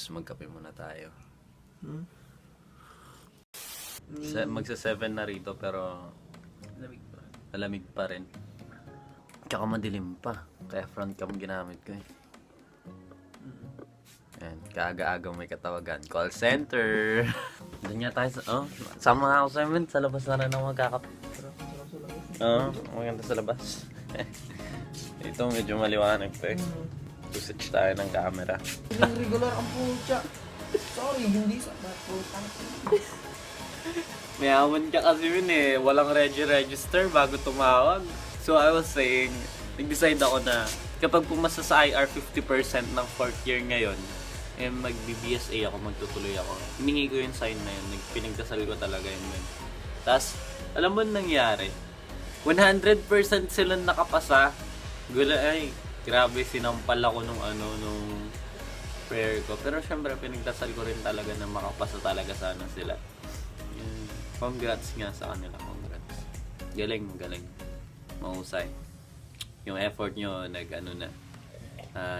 magkape muna tayo. Magsa 7 na rito pero malamig pa rin. Tsaka madilim pa. Kaya front cam ginamit ko eh. Ayan, kaaga-aga may katawagan. Call center! Doon nga tayo sa... Oh, sama nga ako sa amin. Sa labas na rin ako magkakape. Oo, maganda sa labas. Ito medyo maliwanag pa eh. Usage tayo ng camera. Regular ang pucha. Sorry, hindi sa putang. Mayaman ka kasi yun eh. Walang register bago tumawag. So I was saying, nag-decide ako na kapag pumasa sa IR 50% ng 4th year ngayon, eh mag-BBSA ako, magtutuloy ako. Hiningi ko yung sign na yun. Pinagdasal ko talaga yun. Tapos, alam mo nangyari? 100% silang nakapasa. Gula ay, grabe sinampal ako nung prayer ko. Pero syempre, pinagdasal ko rin talaga na makapasa talaga sana sila. Congrats nga sa kanila, congrats. Galing. Mahusay. Yung effort nyo,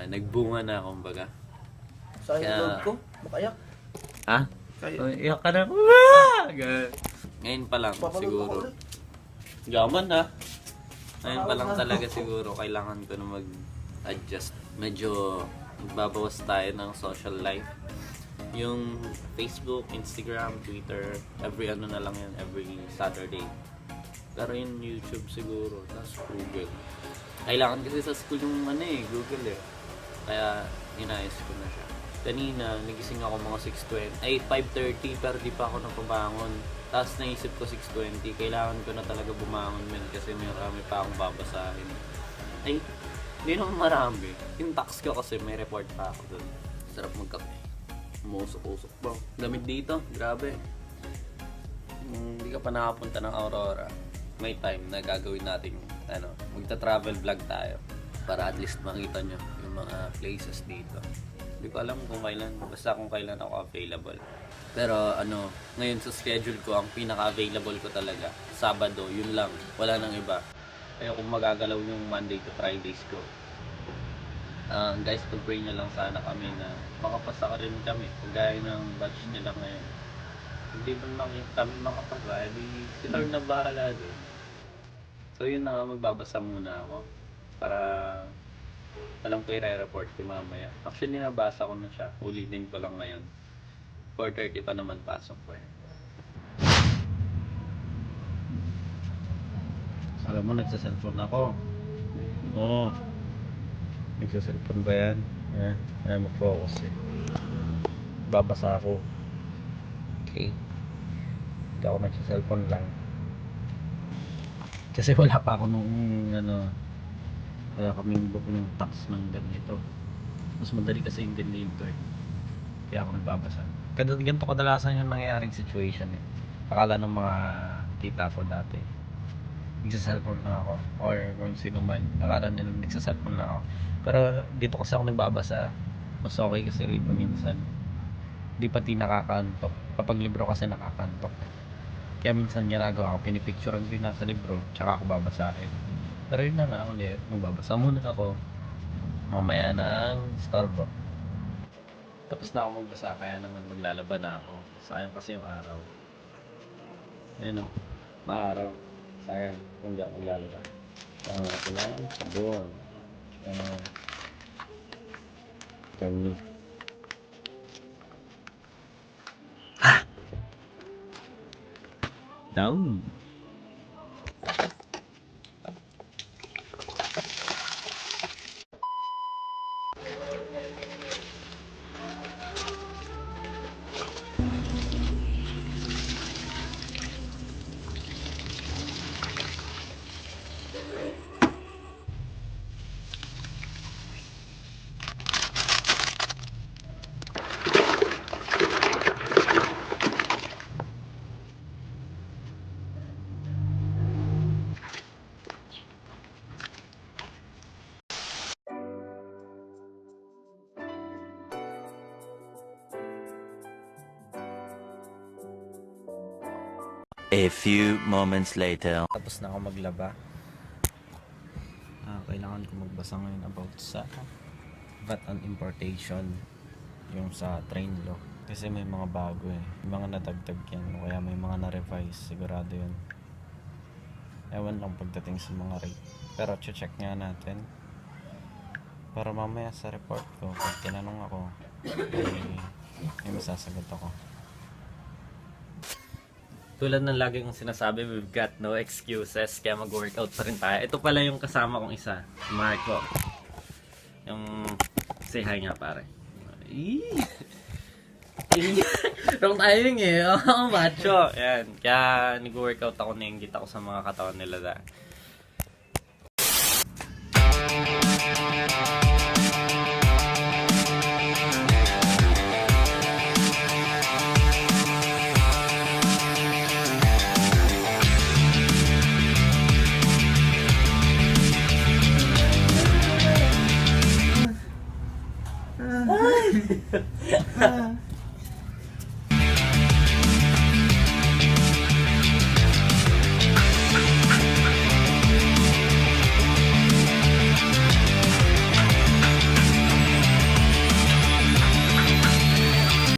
nagbunga na, kumbaga. Sa loob ko, makayak. Ha? Kaya. Iyak ka na. Ngayon pa lang, siguro. Yaman ha. Ngayon pa lang talaga siguro, kailangan ko na mag-adjust. Medyo magbabawas tayo ng social life. Yung Facebook, Instagram, Twitter, every na lang yan, every Saturday. Pero yung YouTube siguro, tapos Google. Kailangan kasi sa school yung Google eh. Kaya inayos ko na siya. Kanina, nagising ako mga 5:30 pero di pa ako napabangon. Tapos naisip ko 6:20, kailangan ko na talaga bumangon men kasi marami pa akong babasahin. Ay, hindi naman marami. Yung tax ko kasi may report pa ako doon. Sarap magkape. Umusok-usok ba? Lamig dito, grabe. Hindi ka pa nakapunta ng Aurora. May time na gagawin natin magta-travel vlog tayo para at least makita nyo yung mga places dito. Hindi ko alam kung kailan, basta kung kailan ako available. Pero ngayon sa schedule ko, ang pinaka-available ko talaga, Sabado, yun lang, wala nang iba. Kaya kung magagalaw yung Monday to Fridays ko, guys, pag-pray nyo lang sana kami na makapasa ka rin kami, kagaya ng batch nila ngayon. Hindi ba kami makapasa, si Lord na bahala din. So yun na, magbabasa muna ako para alam ko i-report ko mamaya. Actually, nabasa ko na siya. Ulitin ko lang ngayon. 4:30 pa naman pasok ko eh. Alam mo, nagsa-cellphone ako. Oo. Nagsa-cellphone ba yan? Ayaw mag-focus eh. Babasa ako. Okay. Hindi ako nagsa-cellphone lang. Kasi wala pa ako nung wala kaming book ng tax ng ganito. Mas madali kasi yung dinlame ko eh. Kaya ako nagbabasa. Ganito kadalasan yung nangyayaring situation eh. Akala ng mga tita ko dati, nagsa-cellphone na ako. Or kung sino man, akala nila nagsa-cellphone na ako. Pero dito kasi ako nagbabasa. Mas okay kasi rito minsan. Di pati nakakantok. Kapag libro kasi nakakantok. Kaya minsan ginagawa ko, pinipicturean ko yung nasa libro, tsaka ako babasahin. Pero yun na nga ulit, magbabasa muna ako. Mamaya na ang Starbucks. Tapos na ako magbasa, kaya naman maglalaba na ako. Sayang kasi yung araw. Ayun o, maaraw. Sayang kung di ako maglalaba. Sayang ako na, sabon. Kami. Down. A few moments later. Tapos na ako maglaba. Kailangan ko magbasa ngayon about sa VAT on importation. yung sa train lock. Kasi may mga bago eh. May mga nadagdag yan. O kaya may mga na-revise. Sigurado yun. Ewan lang pagdating sa mga rate. Pero check nga natin. Para mamaya sa report ko, pag tinanong ako, may masasagot ako. Tulad ng lagi kong sinasabi, we've got no excuses, kaya mag-workout pa rin tayo. Ito pala yung kasama kong isa, Marco. Yung, say hi nga pare. Wrong timing eh. Oh, macho. Yan. Kaya nag-workout ako, nainggit ako sa mga katawan nila da.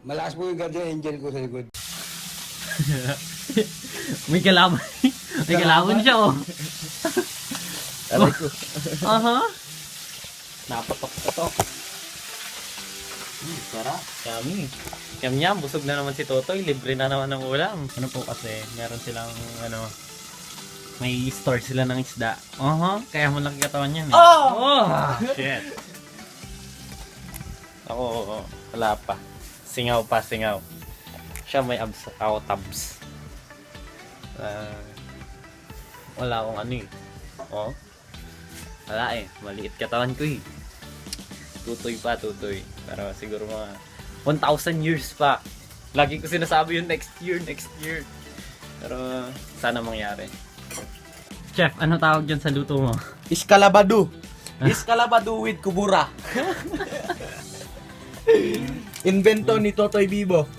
Malakas po yung guardian angel ko sa likod. May kalaban. May kalaban siya oh. Aray ko. Aha. Napatok-patok. Sarap. Yummy. Yum, busog na naman si Totoy. Libre na naman ng ulam. Ano po kasi, meron silang, may store sila ng isda. Kaya malaki katawan yan eh. Oh! Shit. Ako, wala pa. Singaw pa, singaw. Siya may abs, ako tabs. Wala akong ano eh. Oh? Wala eh. Maliit katawan ko eh. Tutoy pa, tutoy. Pero siguro mga 1,000 years pa. Lagi ko sinasabi yung next year. Pero sana mangyari. Chef, ano tawag dyan sa luto mo? Iskalabado. Iskalabado with kubura. Invento ni Totoy Bibo.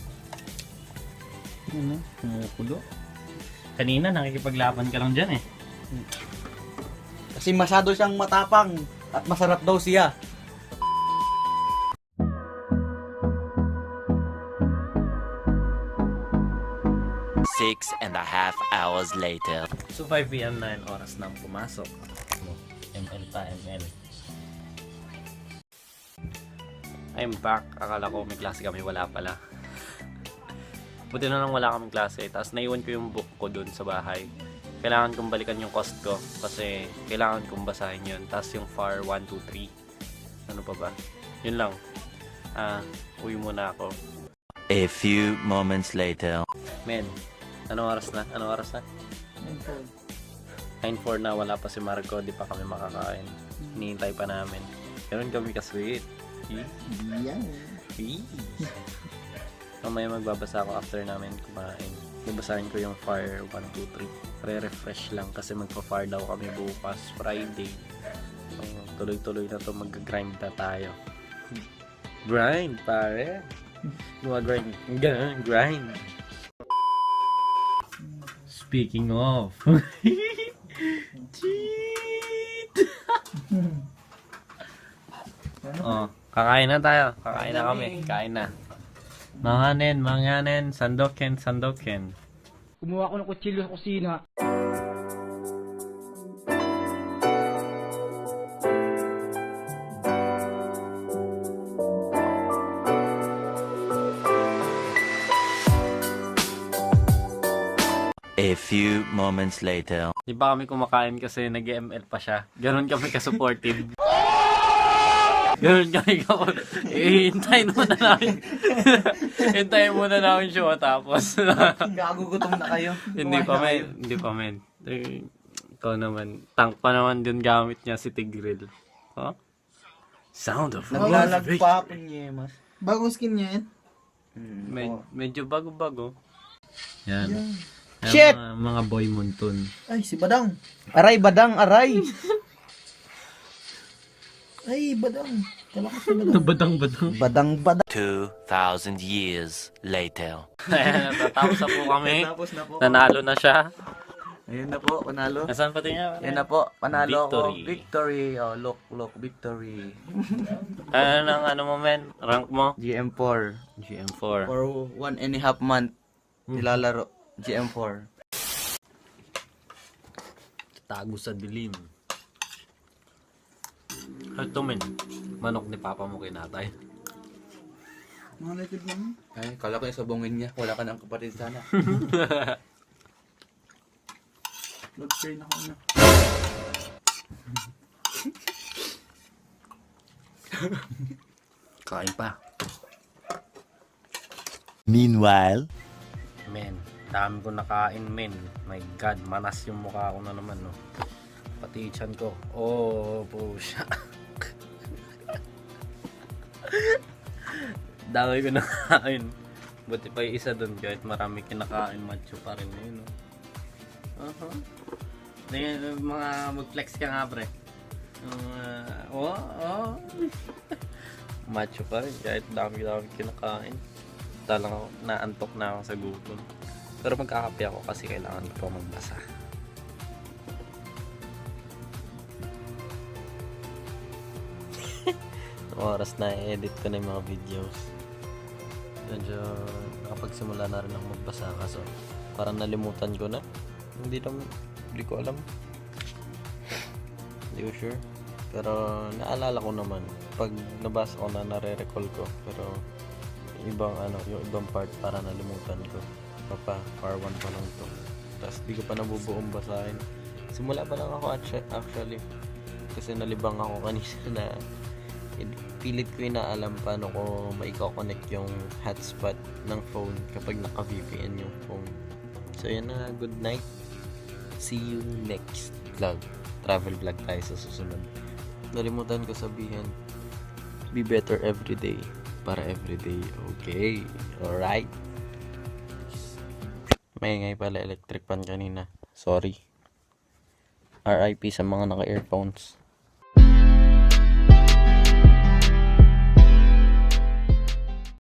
Ano? Kumukulo. Kanina nakikipaglaban ka lang dyan eh. Kasi masyado siyang matapang at masarap daw siya. Six and a half hours later. So 5 p.m. na yung oras nang pumasok. ML pa, ML. I'm back. Akala ko may klase kami, wala pala. Buti na lang wala kaming klase. Tapos naiwan ko yung book ko dun sa bahay. Kailangan kong balikan yung cost ko kasi kailangan kong basahin yun. Tapos yung FAR 1, 2, 3. Ano pa ba? Yun lang. Uwi muna ako. A few moments later. Men, anong oras na? 9:04 na, wala pa si Marco, di pa kami makakain. Hinihintay pa namin. Ganun kami ka-sweet. Yan. Mamaya magbabasa ako after namin kumain. Babasahin ko yung FAR 1, 2, 3. Re-refresh lang kasi magpa-FAR daw kami bukas, Friday. So, tuloy-tuloy na to, mag-grind na tayo. Grind, pare. Gumagrind. Ganun, grind. Speaking of. Cheat! Oh, kakain na tayo. Kakain na kami. Kain na. Manganen. Sandoken. Kumuha ko ng kutsilyo sa kusina. A few moments later. Di ba kami kumakain kasi nag-ML pa siya? Ganon kami ka-supportive. Ganon kami hintayin muna namin. Hintayin muna namin siya tapos. Gagugutom na kayo. Hindi pa men. Ikaw naman. Tank pa naman din gamit niya si Tigreal. Huh? Sound of Naglalagpa po niya, mas. Bagong skin niya yan? Medyo bago-bago. Yan. Shit! Mga boy munton. Ay, si Badang. Aray, badang, aray. Ay, Badang. Kalakas na Badang. Badang. Badang. 2,000 years later. Ayan, natatapos na po kami. Tapos na po. Nanalo na siya. Ayun na po, panalo. Nasaan pati niya? Yan na po, panalo ako. Victory. Victory. Oh, look, victory. Ano nang ano mo, men? Rank mo? GM4. GM4. For 1.5 month, nilalaro. GM4. Tago sa dilim. Ito, men. Manok ni Papa mo kinatay. Mga native naman. Ay, kala ko yung sabongin niya. Wala ka ng kapatid sana. Nag-train ako na. Kain pa. Meanwhile, Men, dami ko nakain, men. My God, manas yung mukha ko na naman, no. Pati chan ko. Oh, pusha. Dami ko nakain. Buti pa yung isa doon, kahit marami kinakain, macho pa rin yun, no. Mga mag-flex ka nga, pre. Macho pa rin, kahit dami kinakain. Talang ako, naantok na ako sa gutom. Pero magkakape ako kasi kailangan ko pa magbasa. Oras na i-edit ko na yung mga videos. Medyo nakapagsimula na rin ako magbasa kaso parang nalimutan ko na. Hindi ko alam. Hindi ko sure. Pero naalala ko naman. Pag nabasa ko na, nare-recall ko. Pero yung ibang part para nalimutan ko. Par 1 pa lang to. Tapos di ko pa nabubuong basahin. Simula pa lang ako actually. Kasi nalibang ako kanina na pilit ko inaalam paano ko maiko-connect yung hotspot ng phone kapag naka-VPN yung phone. So yan na, good night. See you next vlog. Travel vlog tayo sa susunod. Nalimutan ko sabihin, be better every day. Para everyday. Okay. Alright. Maingay pala electric fan kanina. Sorry. RIP sa mga naka-earphones.